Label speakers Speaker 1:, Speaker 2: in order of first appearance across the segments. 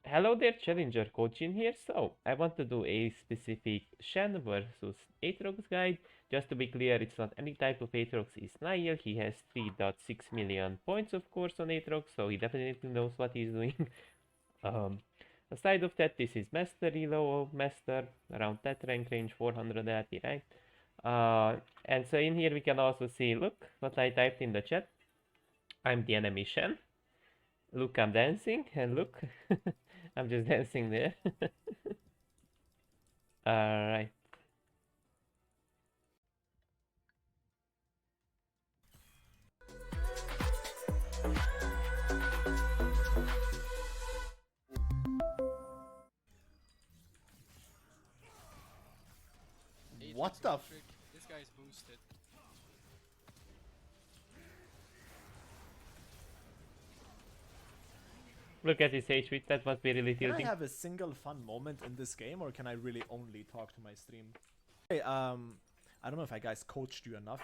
Speaker 1: Hello there, Challenger Coach in here. So, I want to do a specific Shen versus Aatrox guide. Just to be clear, it's not any type of Aatrox, it's Nayyil. He has 3.6 million points, of course, on Aatrox, so he definitely knows what he's doing. um, Aside of that, this is Master Elo, Master, around that rank range, 480, right? And so in here we can also see, look, what I typed in the chat. I'm the enemy Shen. Look, I'm dancing, and look, I'm just dancing there. Alright.
Speaker 2: What
Speaker 3: Aatrox
Speaker 2: the
Speaker 3: got
Speaker 2: f-
Speaker 3: trick. This guy's boosted.
Speaker 1: Look at his HP, that must be really
Speaker 2: Can I
Speaker 1: tilting.
Speaker 2: have a single fun moment in this game, or can I really only talk to my stream? Hey, I don't know if I guys coached you enough.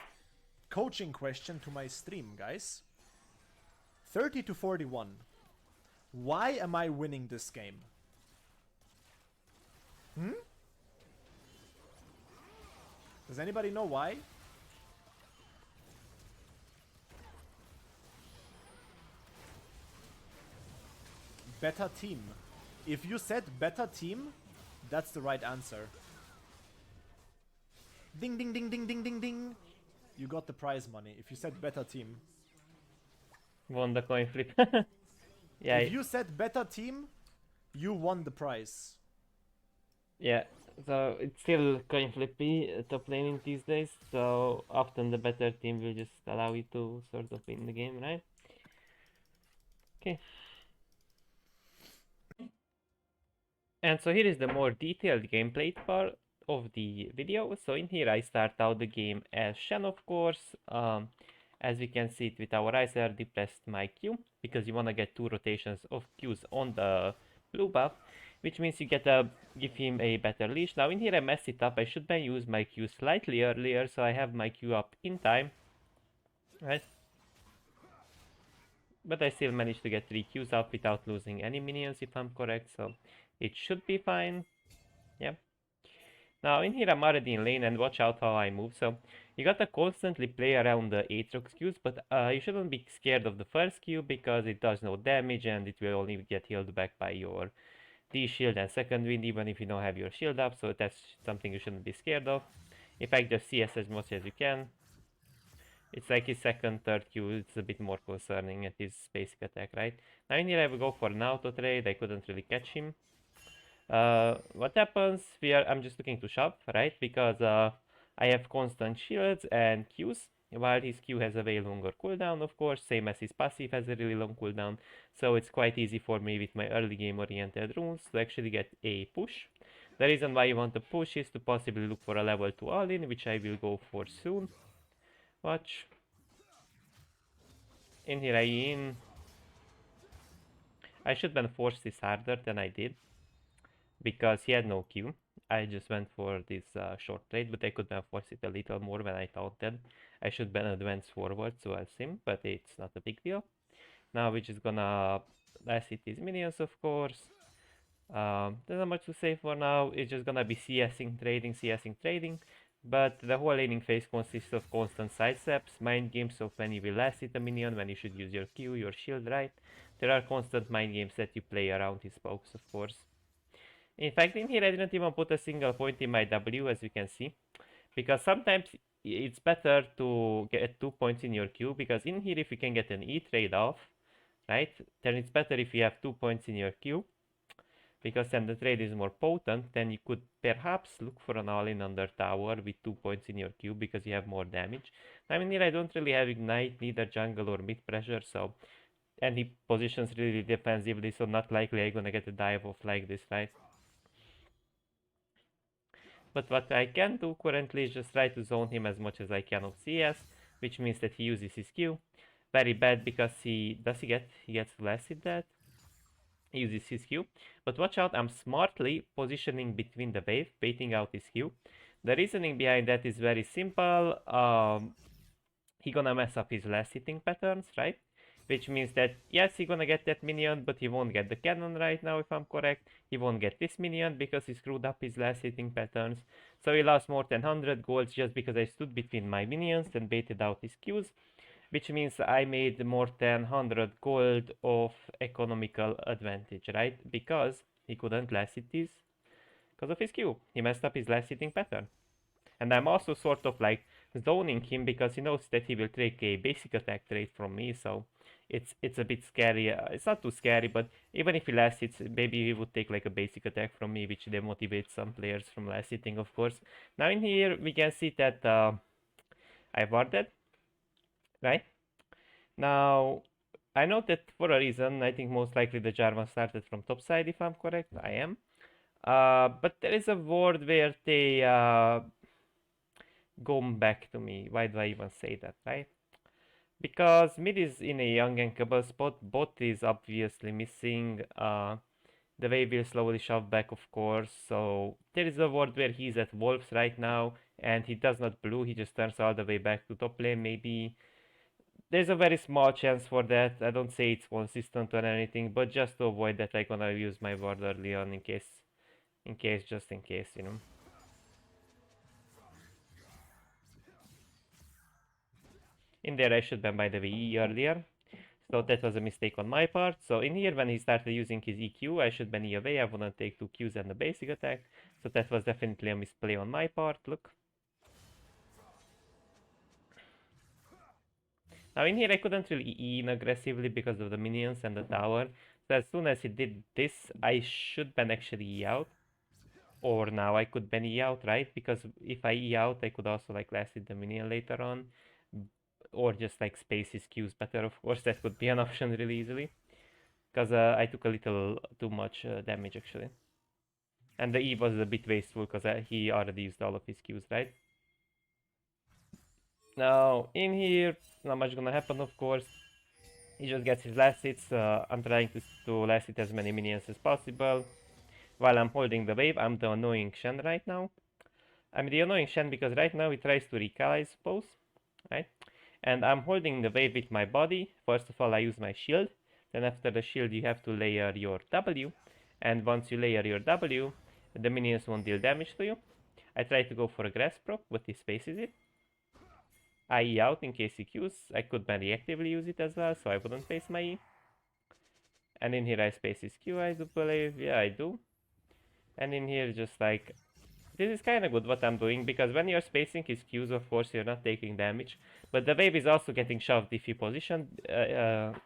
Speaker 2: Coaching question to my stream, guys. 30 to 41. Why am I winning this game? Does anybody know why? Better team. If you said better team, that's the right answer. Ding ding ding ding ding ding ding. You got the prize money if you said better team.
Speaker 1: Won the coin flip. Yeah,
Speaker 2: If you said better team, you won the prize.
Speaker 1: yeah. So it's still coin flippy top laning these days. So often the better team will just allow you to sort of win the game, right? Okay. And so here is the more detailed gameplay part of the video. So in here I start out the game as Shen, of course. As we can see it with our eyes, I already pressed my Q because you want to get 2 rotations of Qs on the blue buff, which means you get to give him a better leash. Now in here I messed it up. I should have used my Q slightly earlier, so I have my Q up in time, right? But I still managed to get 3 Qs up without losing any minions if I'm correct, so it should be fine. Yeah. Now in here I'm already in lane, and watch out how I move. So you gotta constantly play around the Aatrox Qs, but you shouldn't be scared of the first Q because it does no damage and it will only get healed back by your D-shield and second wind even if you don't have your shield up, so that's something you shouldn't be scared of. In fact, just CS as much as you can. It's like his second, third Q, it's a bit more concerning at his basic attack, right? Now in here I will go for an auto trade, I couldn't really catch him. What happens? I'm just looking to shove, right? Because I have constant shields and Qs, while his Q has a way longer cooldown, of course, same as his passive has a really long cooldown. So it's quite easy for me with my early game oriented runes to actually get a push. The reason why you want to push is to possibly look for a level 2 all-in, which I will go for soon. Watch. In here I should have forced this harder than I did, because he had no Q. I just went for this short trade, but I could have forced it a little more when I thought that I should then advance forward so as him, but it's not a big deal. Now we're just gonna last hit these minions, of course. There's not much to say for now. It's just gonna be CSing, trading. But the whole laning phase consists of constant sidesteps, mind games of when you will last hit a minion, when you should use your Q, your shield, right? There are constant mind games that you play around his pokes, of course. In fact, in here I didn't even put a single point in my W, as you can see, because sometimes it's better to get 2 points in your Q, because in here if you can get an E trade off, right, then it's better if you have 2 points in your Q, because then the trade is more potent. Then you could perhaps look for an all-in under tower with 2 points in your Q, because you have more damage. I mean, here I don't really have Ignite, neither jungle or mid pressure, so, and he positions really defensively, so not likely I'm gonna get a dive off like this, right? But what I can do currently is just try to zone him as much as I can of CS, which means that he uses his Q. Very bad because he gets less hit that. He uses his Q. But watch out, I'm smartly positioning between the wave, baiting out his Q. The reasoning behind that is very simple. He gonna mess up his last hitting patterns, right? which means that yes, he's gonna get that minion, but he won't get the cannon right now if I'm correct. He won't get this minion because he screwed up his last hitting patterns. So he lost more than 100 golds just because I stood between my minions and baited out his Qs, which means I made more than 100 gold of economical advantage, right? Because he couldn't last hit this because of his Q. He messed up his last hitting pattern. And I'm also sort of like zoning him because he knows that he will take a basic attack trait from me, so it's a bit scary. It's not too scary, but even if he last hits, maybe he would take like a basic attack from me, which demotivates some players from last hitting, of course. Now in here we can see that I warded, right? Now I know that for a reason. I think most likely the Jarvan started from top side, if I'm correct. I am. But there is a ward where they go back to me. Why do I even say that, right? Because mid is in a young gankable spot, bot is obviously missing, the wave will slowly shove back, of course, so there is a ward where he's at wolves right now, and he does not blue, he just turns all the way back to top lane, maybe. There's a very small chance for that, I don't say it's consistent or anything, but just to avoid that, I'm gonna use my ward early on just in case, you know. In there I should ban by the VE earlier. So that was a mistake on my part. So in here, when he started using his EQ, I should ban E away. I wouldn't take 2 Qs and the basic attack. So that was definitely a misplay on my part. Look. Now in here, I couldn't really E in aggressively because of the minions and the tower. So as soon as he did this, I should ban actually E out. Or now I could ban E out, right? Because if I E out, I could also like last hit the minion later on. Or just like space his Qs better, of course. That could be an option really easily. Because I took a little too much damage actually. And the E was a bit wasteful because he already used all of his Qs, right? Now, in here, not much gonna happen, of course. He just gets his last hits. I'm trying to last hit as many minions as possible. While I'm holding the wave, I'm the annoying Shen right now. I'm the annoying Shen because right now he tries to recall, I suppose, right? And I'm holding the wave with my body. First of all, I use my shield. Then after the shield, you have to layer your W. And once you layer your W, the minions won't deal damage to you. I try to go for a grass proc, but he spaces it. I E out in case he Qs. I could then reactively use it as well, so I wouldn't face my E. And in here I space his Q, I do believe. Yeah, I do. And in here just like... This is kind of good what I'm doing, because when you're spacing his Qs, of course, you're not taking damage. But the wave is also getting shoved if you position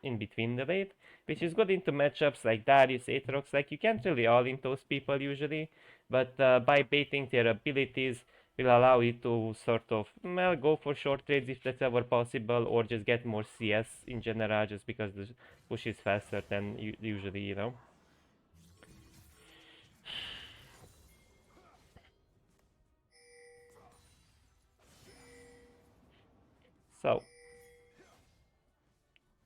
Speaker 1: in between the wave, which is good into matchups like Darius, Aatrox. Like, you can't really all-in those people usually, but by baiting their abilities will allow you to sort of, well, go for short trades if that's ever possible, or just get more CS in general, just because the push is faster than usually, you know. So,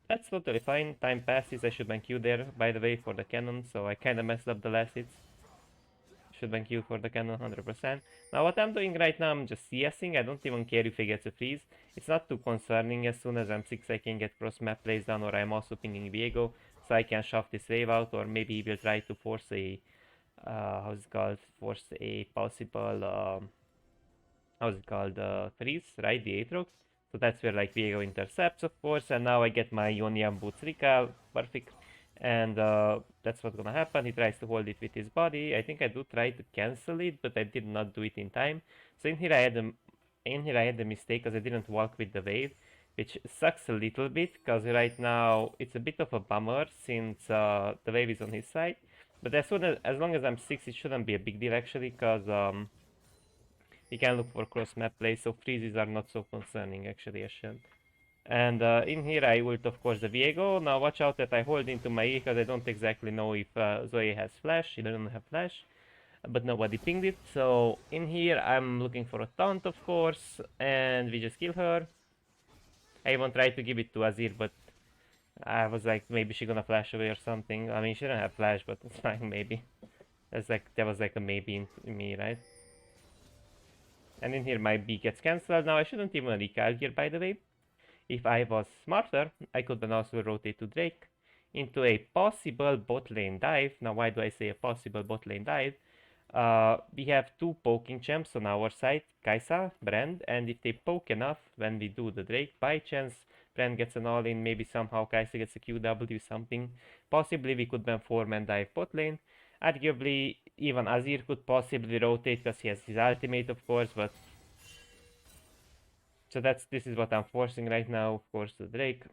Speaker 1: that's totally fine. Time passes. I should ban Q there, by the way, for the cannon. So I kind of messed up the last hits. Should ban Q for the cannon 100%. Now what I'm doing right now, I'm just CSing. I don't even care if he gets a freeze. It's not too concerning. As soon as I'm 6, I can get cross map plays down, or I'm also pinging Viego. So I can shove this wave out, or maybe he will try to force a... how's it called? Force a possible... how's it called? Freeze, right? The Aatrox. So that's where like Viego intercepts, of course, and now I get my Ionian Boots recall, perfect. And that's what's gonna happen. He tries to hold it with his body. I think I do try to cancel it, but I did not do it in time. So in here I had a mistake because I didn't walk with the wave, which sucks a little bit because right now it's a bit of a bummer since the wave is on his side. But as long as I'm 6, it shouldn't be a big deal actually, because you can look for cross map plays, so freezes are not so concerning actually, as Shen. And in here I ult of course the Viego. Now watch out that I hold into my E, because I don't exactly know if Zoe has flash. She doesn't have flash, but nobody pinged it. So in here I'm looking for a taunt, of course, and we just kill her. I even tried to give it to Azir, but I was like, maybe she gonna flash away or something. I mean, she don't have flash, but it's fine, maybe. That was like a maybe in me, right? And in here my B gets cancelled. Now I shouldn't even recall here, by the way. if I was smarter, I could then also rotate to Drake into a possible bot lane dive. Now, why do I say a possible bot lane dive? We have two poking champs on our side, Kaisa, Brand, and if they poke enough when we do the Drake, by chance Brand gets an all-in, maybe somehow Kaisa gets a QW, something. Possibly we could then 4-man dive bot lane. Arguably, even Azir could possibly rotate because he has his ultimate, of course, but... So this is what I'm forcing right now, of course, the Drake.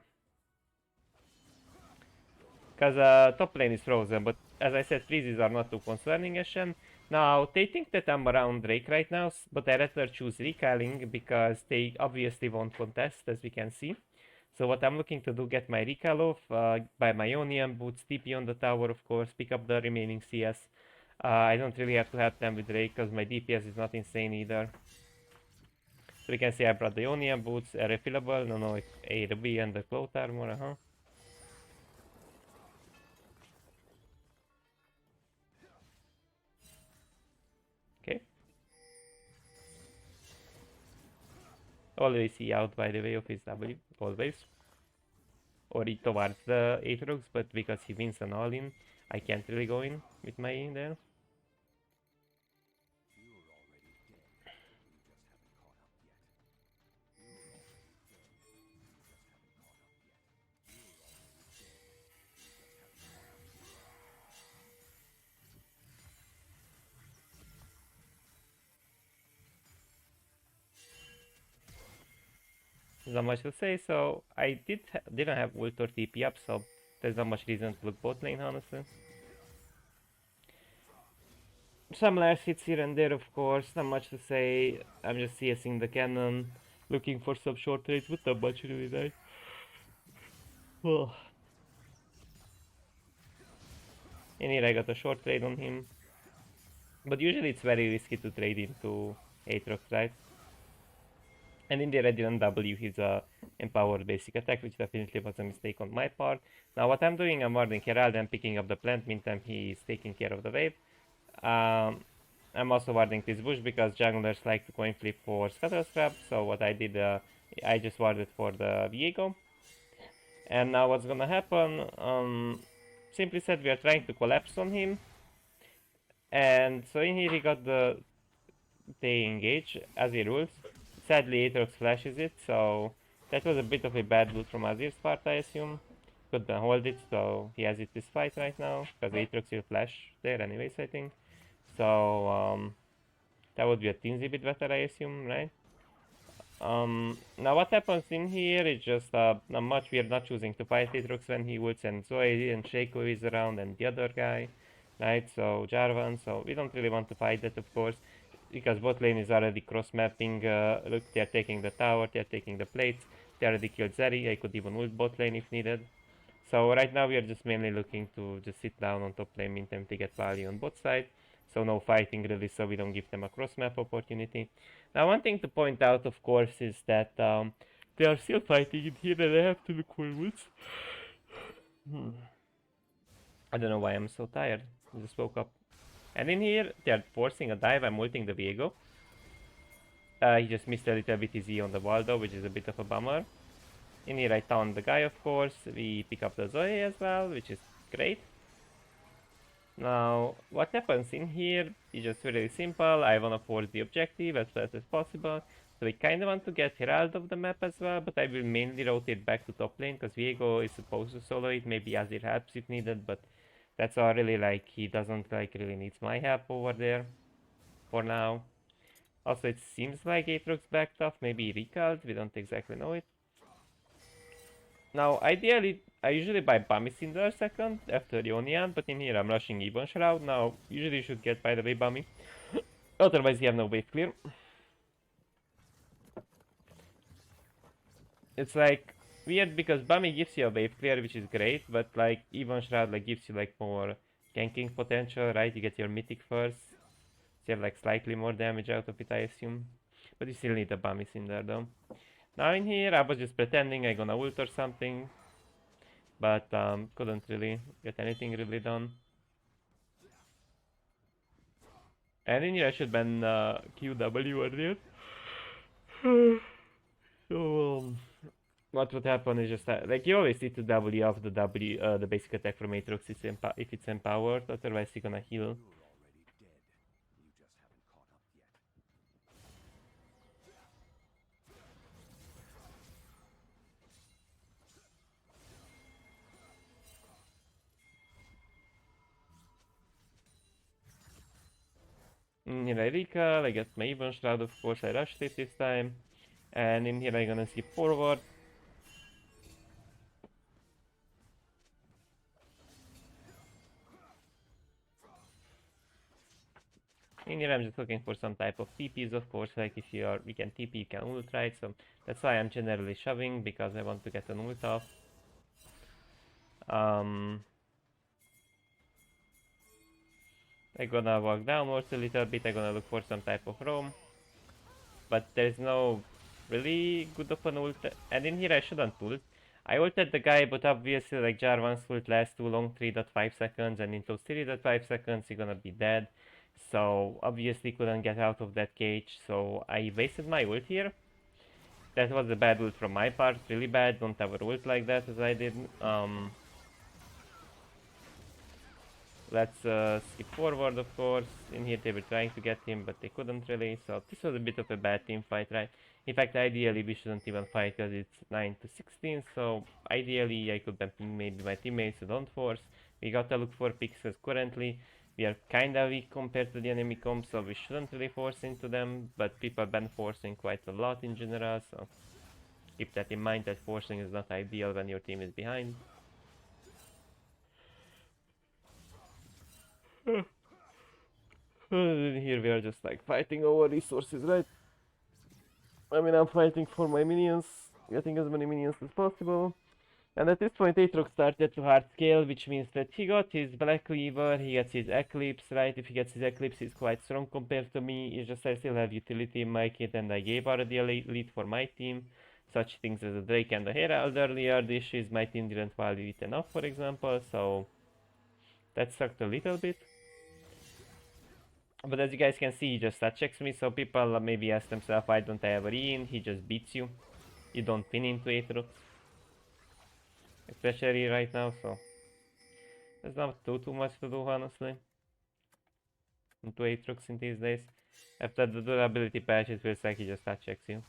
Speaker 1: Because top lane is frozen, but as I said, freezes are not too concerning as Shen. Now, they think that I'm around Drake right now, but I rather choose recalling because they obviously won't contest, as we can see. So what I'm looking to do, get my recall off, buy my Ionian boots, TP on the tower, of course, pick up the remaining CS. I don't really have to help them with Drake because my DPS is not insane either. So we can see I brought the Ionian boots, refillable, no, A, the B and the cloth armor, Okay. Always see out by the way of his W, always. Or towards the Aatrox, but because he wins an all-in, I can't really go in with my in there. There's not much to say, so I didn't have ult or TP up, so there's not much reason to look bot lane, honestly. Some last hits here and there, of course, not much to say. I'm just CSing the cannon, looking for some short trades, but not much really nice. And here I got a short trade on him. But usually it's very risky to trade into Aatrox, right? And in there I didn't W his empowered basic attack, which definitely was a mistake on my part. Now what I'm doing, I'm warding Herald and picking up the plant, meantime he is taking care of the wave. I'm also warding this bush because junglers like to coin flip for Scuttle Scrap, so what I did, I just warded for the Viego. And now what's gonna happen, simply said we are trying to collapse on him. And so in here he got they engage as he rules. Sadly Aatrox flashes it, so that was a bit of a bad loot from Azir's part, I assume. Couldn't hold it, so he has it this fight right now, because Aatrox will flash there anyways, I think. So that would be a teensy bit better, I assume, right? Now what happens in here is just not much. We are not choosing to fight Aatrox when he ults, and Zoe and Shaco is around, and the other guy, right? So Jarvan, so we don't really want to fight that, of course, because bot lane is already cross-mapping. Look, they're taking the tower, they're taking the plates, they already killed Zeri. I could even ult bot lane if needed. So right now we are just mainly looking to just sit down on top lane, meantime to get value on bot side. So no fighting really, so we don't give them a cross-map opportunity. Now one thing to point out, of course, is that they are still fighting in here and I have to look forwards. I don't know why I'm so tired. I just woke up. And in here, they're forcing a dive. I'm ulting the Viego. He just missed a little bit easy on the wall though, which is a bit of a bummer. In here I taunt the guy, of course. We pick up the Zoe as well, which is great. Now, what happens in here is just really simple. I wanna force the objective as fast as possible. So we kinda want to get Herald of the map as well, but I will mainly rotate back to top lane, because Viego is supposed to solo it. Maybe Azir helps if needed, but that's all really, like, he doesn't like really needs my help over there for now. Also, it seems like Aatrox backed off, maybe recalled, we don't exactly know it. Now, ideally, I usually buy Bummy Cinder second after Ionian, but in here I'm rushing Ebon Shroud. Now, usually you should get, by the way, Bummy. Otherwise, you have no wave clear. It's like weird because Bummy gives you a wave clear, which is great, but like Ebon Shroud like gives you like more ganking potential, right? You get your mythic first, so you have like slightly more damage out of it, I assume. But you still need a Bummy Cinder though. Now in here, I was just pretending I gonna ult or something, but couldn't really get anything really done. And in here I should ban QW earlier. So what would happen is just that, like, you always need to W off the the basic attack from Aatrox if it's empowered, otherwise you're gonna heal. Here I recall, I get my even shroud, of course, I rushed it this time. And in here I'm gonna skip forward. In here I'm just looking for some type of TPs, of course, like if you can TP, you can ult, right? So that's why I'm generally shoving, because I want to get an ult off. I'm gonna walk downwards a little bit, I'm gonna look for some type of roam. But there's no really good of an ult, and in here I shouldn't ult. I ulted the guy, but obviously like Jarvan's ult lasts too long, 3.5 seconds, and in those 3.5 seconds you're gonna be dead. So obviously couldn't get out of that cage, so I wasted my ult here. That was a bad ult from my part, really bad, don't ever ult like that as I did. Let's skip forward, of course. In here they were trying to get him, but they couldn't really, so this was a bit of a bad team fight, right? In fact, ideally we shouldn't even fight because it's 9 to 16, so ideally I could ban maybe my teammates who don't force. We gotta look for picks because currently we are kinda weak compared to the enemy comp, so we shouldn't really force into them, but people ban forcing quite a lot in general, so keep that in mind that forcing is not ideal when your team is behind. Here we are just like fighting over resources, right? I mean, I'm fighting for my minions, getting as many minions as possible. And at this point, Aatrox started to hard scale, which means that he got his Black Cleaver, he gets his Eclipse, right? If he gets his Eclipse, he's quite strong compared to me. It's just I still have utility in my kit, and I gave already a lead for my team. Such things as a Drake and a Herald earlier. The issue is my team didn't value it enough, for example, so that sucked a little bit. But as you guys can see, he just checks me, so people maybe ask themselves, why don't I ever E in? He just beats you. You don't pin into Aatrox. Especially right now, so there's not too much to do, honestly. Into Aatrox in these days. After the durability patch, it feels like he just checks you.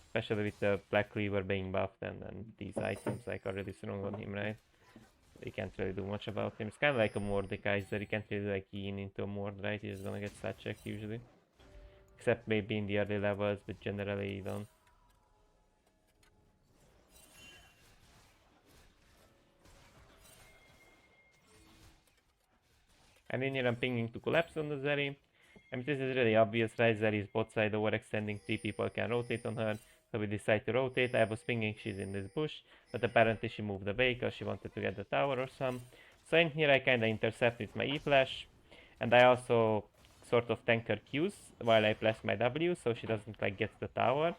Speaker 1: Especially with the Black Cleaver being buffed, and these items like are really strong on him, right? You can't really do much about him. It's kind of like a Mordekaiser. You can't really like E into a Mord, right? He's just gonna get stat checked usually. Except maybe in the early levels, but generally you don't. And in here I'm pinging to collapse on the Zeri. I mean, this is really obvious, right? Zeri's bot side overextending, 3 people can rotate on her. So we decide to rotate. I was pinging she's in this bush, but apparently she moved away because she wanted to get the tower or some. So in here I kinda intercept with my E-flash. And I also sort of tank her Qs while I flash my W, so she doesn't like get the tower.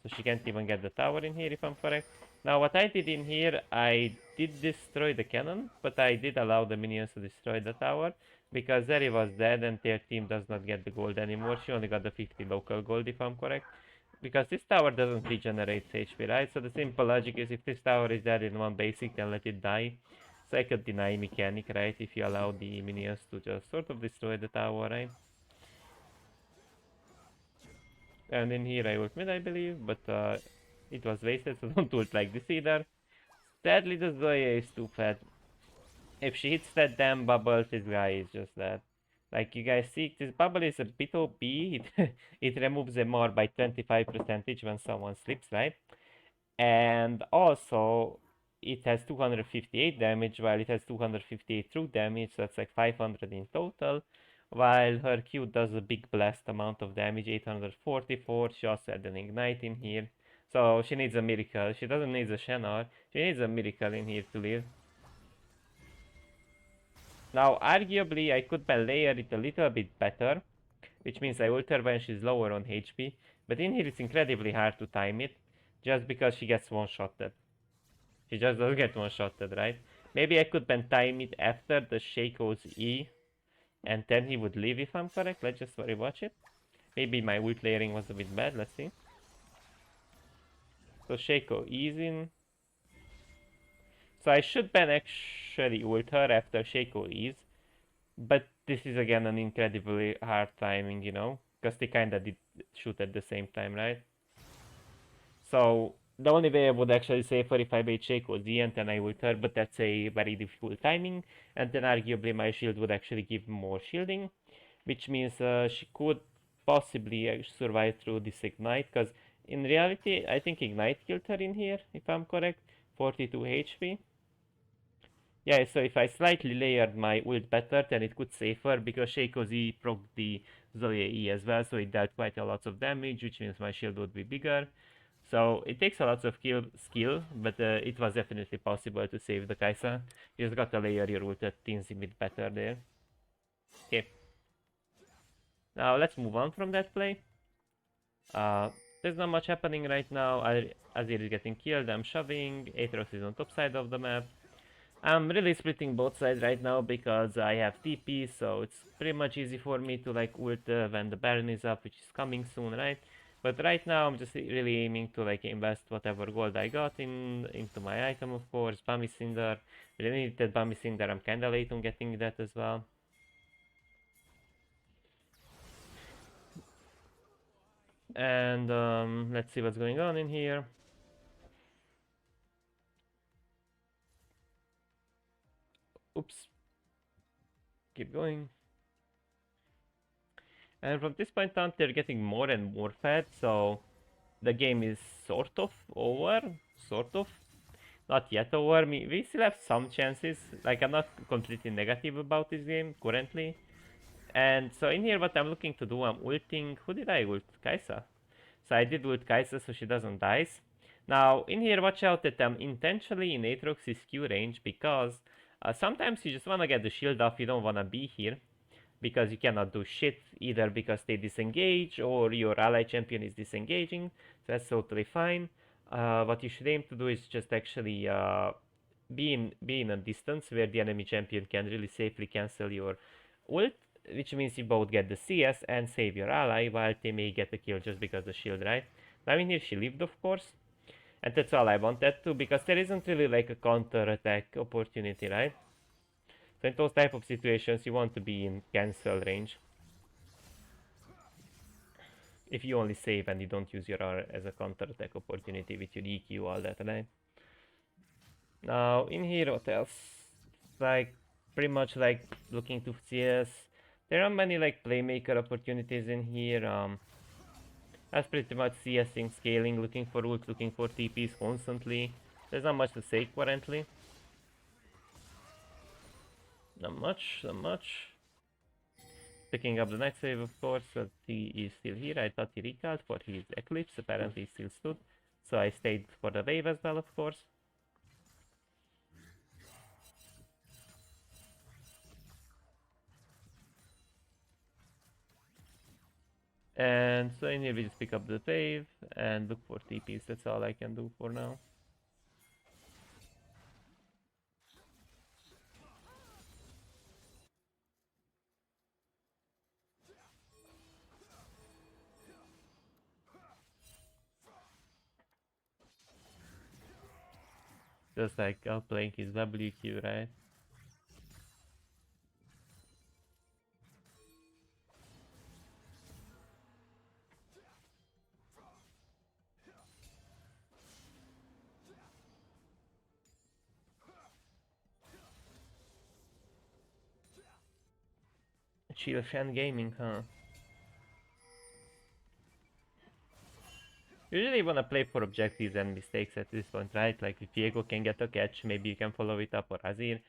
Speaker 1: So she can't even get the tower in here if I'm correct. Now what I did in here, I did destroy the cannon, but I did allow the minions to destroy the tower. Because Zeri was dead and their team does not get the gold anymore. She only got the 50 local gold if I'm correct. Because this tower doesn't regenerate HP, right? So the simple logic is if this tower is dead in one basic, then let it die. So I could deny mechanic, right? If you allow the minions to just sort of destroy the tower, right? And in here I ult mid, I believe, but it was wasted, so don't ult like this either. Sadly, the Zoya is too fat. If she hits that damn bubble, this guy is just dead. Like you guys see, this bubble is a bit OP. It removes the more by 25% when someone slips, right? And also, it has 258 damage, while it has 258 true damage, so that's like 500 in total. While her Q does a big blast amount of damage, 844. She also had an ignite in here. So she needs a miracle. She doesn't need a Shen, she needs a miracle in here to live. Now, arguably, I could layer it a little bit better, which means I ult her when she's lower on HP, but in here it's incredibly hard to time it, just because she gets one-shotted. She just does get one-shotted, right? Maybe I could then time it after the Shaco's E, and then he would leave if I'm correct. Let's just rewatch it. Maybe my ult layering was a bit bad, let's see. So Shaco E's in, So I should ban actually ult her after Shaco is, but this is again an incredibly hard timing, you know, because they kinda did shoot at the same time, right? So the only way I would actually save her if I made Shaco Z and then I ult her, but that's a very difficult timing, and then arguably my shield would actually give more shielding, which means she could possibly survive through this ignite, because in reality I think ignite killed her in here, if I'm correct, 42 HP. Yeah, so if I slightly layered my ult better, then it could save her, because Shaco Z proc the Zoe E as well, so it dealt quite a lot of damage, which means my shield would be bigger. So it takes a lot of skill, but it was definitely possible to save the Kai'Sa. You just gotta layer your ult at teams a bit better there. Okay, now let's move on from that play. There's not much happening right now. Azir is getting killed, I'm shoving, Aatrox is on top side of the map. I'm really splitting both sides right now because I have TP, so it's pretty much easy for me to like ult when the Baron is up, which is coming soon, right? But right now I'm just really aiming to like invest whatever gold I got into my item, of course. Bami Cinder, really need that Bami Cinder. I'm kinda late on getting that as well. And let's see what's going on in here. Oops. Keep going. And from this point on, they're getting more and more fed, so the game is sort of over. Sort of. Not yet over. We still have some chances. Like, I'm not completely negative about this game currently. And so in here, what I'm looking to do, I'm ulting. Who did I ult? Kai'Sa. So I did ult Kai'Sa so she doesn't die. Now, in here, watch out that I'm intentionally in Aatrox's Q range because sometimes you just want to get the shield off, you don't want to be here because you cannot do shit either because they disengage or your ally champion is disengaging. So that's totally fine. What you should aim to do is just actually be in a distance where the enemy champion can really safely cancel your ult, which means you both get the CS and save your ally while they may get a kill just because the shield, right? I mean, here she lived, of course, and that's all I wanted to, because there isn't really like a counter attack opportunity, right? So in those type of situations, you want to be in cancel range. If you only save and you don't use your R as a counter attack opportunity with your EQ, all that, right? Now, in here, what else? Like, pretty much like looking to CS. There are many like playmaker opportunities in here. That's pretty much CSing, scaling, looking for ult, looking for TPs constantly. There's not much to say currently. Not much, not much. Picking up the next wave, of course, but he is still here. I thought he recalled for his Eclipse. Apparently he still stood. So I stayed for the wave as well, of course. And so in here we just pick up the wave and look for TPs. That's all I can do for now. Just like outplaying his WQ, right? Chill Shen Gaming, huh? Usually wanna play for objectives and mistakes at this point, right? Like if Diego can get a catch, maybe you can follow it up, or Azir.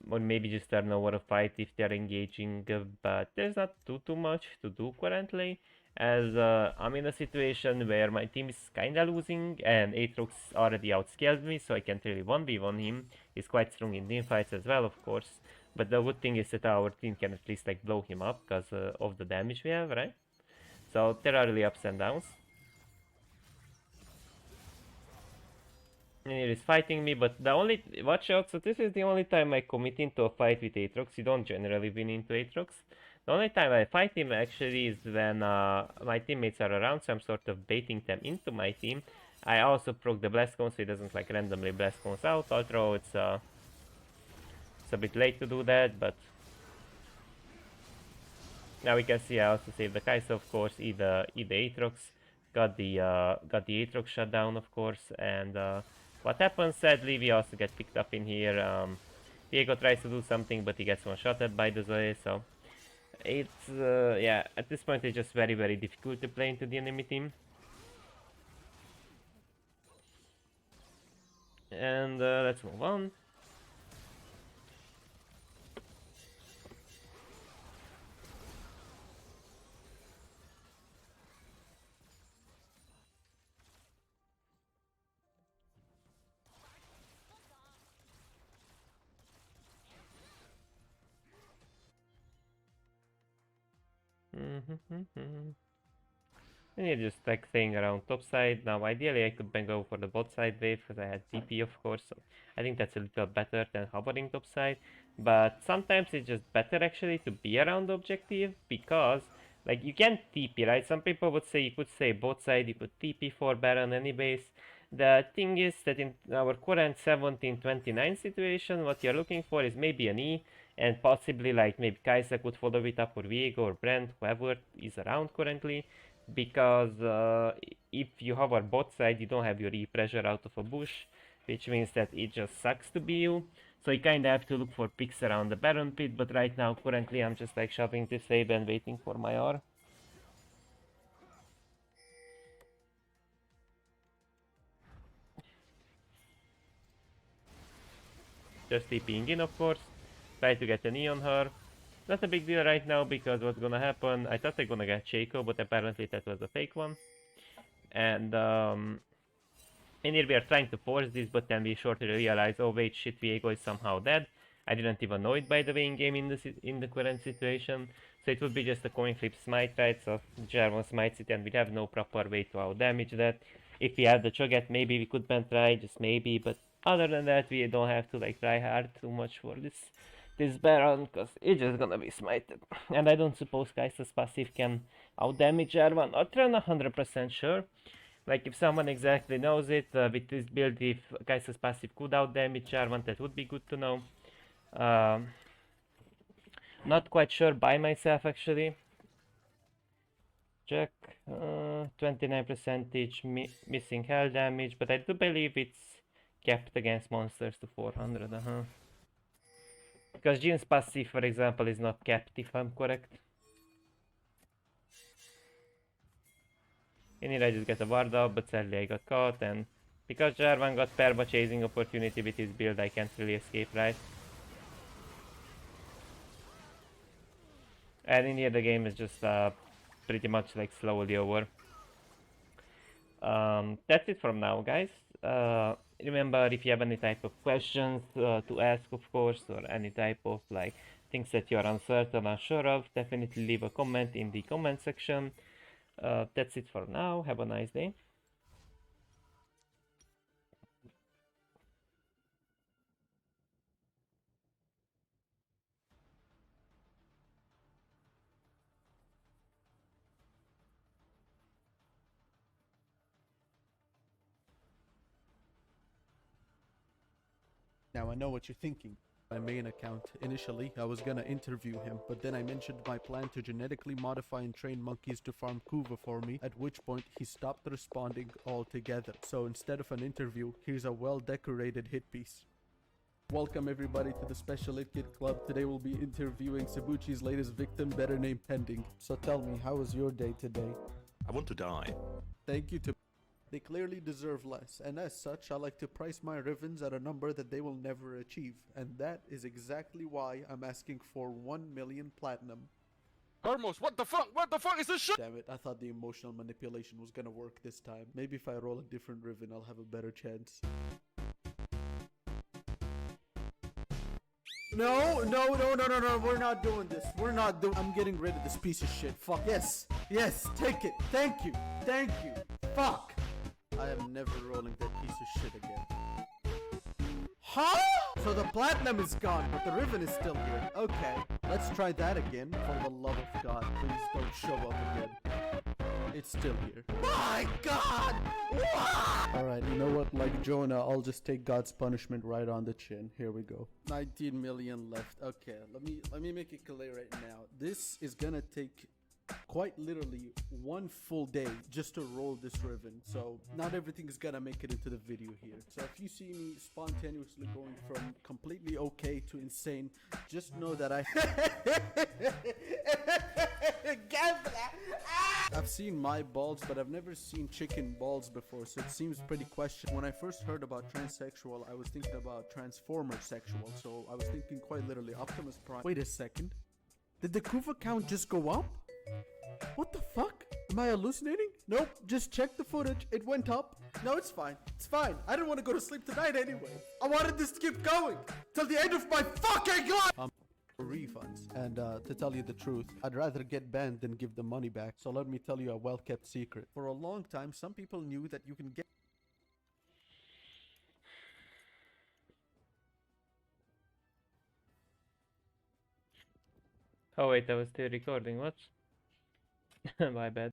Speaker 1: Or maybe just turn over a fight if they're engaging, but there's not too much to do currently, as I'm in a situation where my team is kinda losing and Aatrox already outscaled me, so I can't really 1v1 him. He's quite strong in team fights as well, of course, but the good thing is that our team can at least like blow him up because of the damage we have, right? So there are really ups and downs. And he is fighting me, but the only watch out. So this is the only time I commit into a fight with Aatrox. You don't generally win into Aatrox. The only time I fight him actually is when my teammates are around, so I'm sort of baiting them into my team. I also proc the blast cone so it doesn't like randomly blast cones out, although it's a bit late to do that, but now we can see I also saved the Kai'Sa, of course, eat the Aatrox, got the Aatrox shut down, of course, and what happens, sadly, we also get picked up in here. Diego tries to do something, but he gets one-shotted by the Zoe, so it's, yeah, at this point it's just very, very difficult to play into the enemy team. And let's move on. And you're just like staying around top side. Now ideally I could then go for the bot side wave because I had TP of course, so I think that's a little better than hovering top side. But sometimes it's just better actually to be around the objective because like you can TP, right? Some people would say you could stay bot side, you could TP for Baron anyways. The thing is that in our current 17-29 situation, what you're looking for is maybe an E and possibly like maybe Kai'Sa could follow it up or Viego or Brand, whoever is around currently, because if you hover bot side you don't have your E pressure out of a bush, which means that it just sucks to be you. So you kinda have to look for picks around the Baron pit, but right now currently I'm just like shoving this wave and waiting for my R. Just TPing in of course, try to get an E on her. Not a big deal right now because what's gonna happen, I thought they're gonna get Shaco, but apparently that was a fake one. And in here we are trying to force this, but then we shortly realize, oh wait, shit, Viego is somehow dead. I didn't even know it by the way in game in the current situation. So it would be just a coin flip smite, right? So Jarvan smites it and we have no proper way to out damage that. If we had the Cho'Gath, maybe we could ban try, just maybe, but other than that we don't have to like try hard too much for this Baron, cause it's just gonna be smited. And I don't suppose Kai'Sa's passive can out damage Jarvan. Not 100% sure. Like if someone exactly knows it, with this build, if Kai'Sa's passive could out damage Jarvan, that would be good to know. Not quite sure by myself actually. Check, 29% missing health damage, but I do believe it's capped against monsters to 400, Because Jin's passive, for example, is not capped if I'm correct. In here I just get a ward up, but sadly I got caught, and because Jarvan got Perma chasing opportunity with his build, I can't really escape, right? And in here the game is just pretty much like slowly over. That's it from now, guys. Remember, if you have any type of questions to ask, of course, or any type of like things that you're uncertain, unsure of, definitely leave a comment in the comment section. That's it for now. Have a nice day.
Speaker 3: Now I know what you're thinking. My main account. Initially, I was gonna interview him, but then I mentioned my plan to genetically modify and train monkeys to farm Kuva for me, at which point he stopped responding altogether. So instead of an interview, here's a well-decorated hit piece. Welcome everybody to the Special Hit Kit Club. Today we'll be interviewing Sabuchi's latest victim, better name pending. So tell me, how was your day today?
Speaker 4: I want to die.
Speaker 3: Thank you to... They clearly deserve less, and as such, I like to price my Rivens at a number that they will never achieve, and that is exactly why I'm asking for 1 million platinum.
Speaker 5: Hermos, what the fuck? What the fuck is this shit?
Speaker 3: Damn it, I thought the emotional manipulation was gonna work this time. Maybe if I roll a different Riven, I'll have a better chance. No, we're not doing this. I'm getting rid of this piece of shit. Fuck. Yes, take it. Thank you. Fuck. I am never rolling that piece of shit again. Huh? So the platinum is gone, but the Riven is still here. Okay, let's try that again. For the love of God, please don't show up again. It's still here. My God! Alright, you know what? Like Jonah, I'll just take God's punishment right on the chin. Here we go. 19 million left. Okay, let me make it clear right now. This is gonna take quite literally one full day just to roll this ribbon, so not everything is gonna make it into the video here. So if you see me spontaneously going from completely okay to insane, just know that I've seen my balls, but I've never seen chicken balls before, so it seems pretty questionable. When I first heard about transsexual, I was thinking about transformer sexual, so I was thinking quite literally Optimus Prime. Wait a second, did the Kuva count just go up? What the fuck? Am I hallucinating? Nope, just check the footage. It went up. No, it's fine. It's fine. I didn't want to go to sleep tonight anyway. I wanted this to keep going till the end of my fucking life. Refunds. And to tell you the truth, I'd rather get banned than give the money back. So let me tell you a well-kept secret. For a long time, some people knew that you can get...
Speaker 1: Oh wait, I was still recording, what? My bad.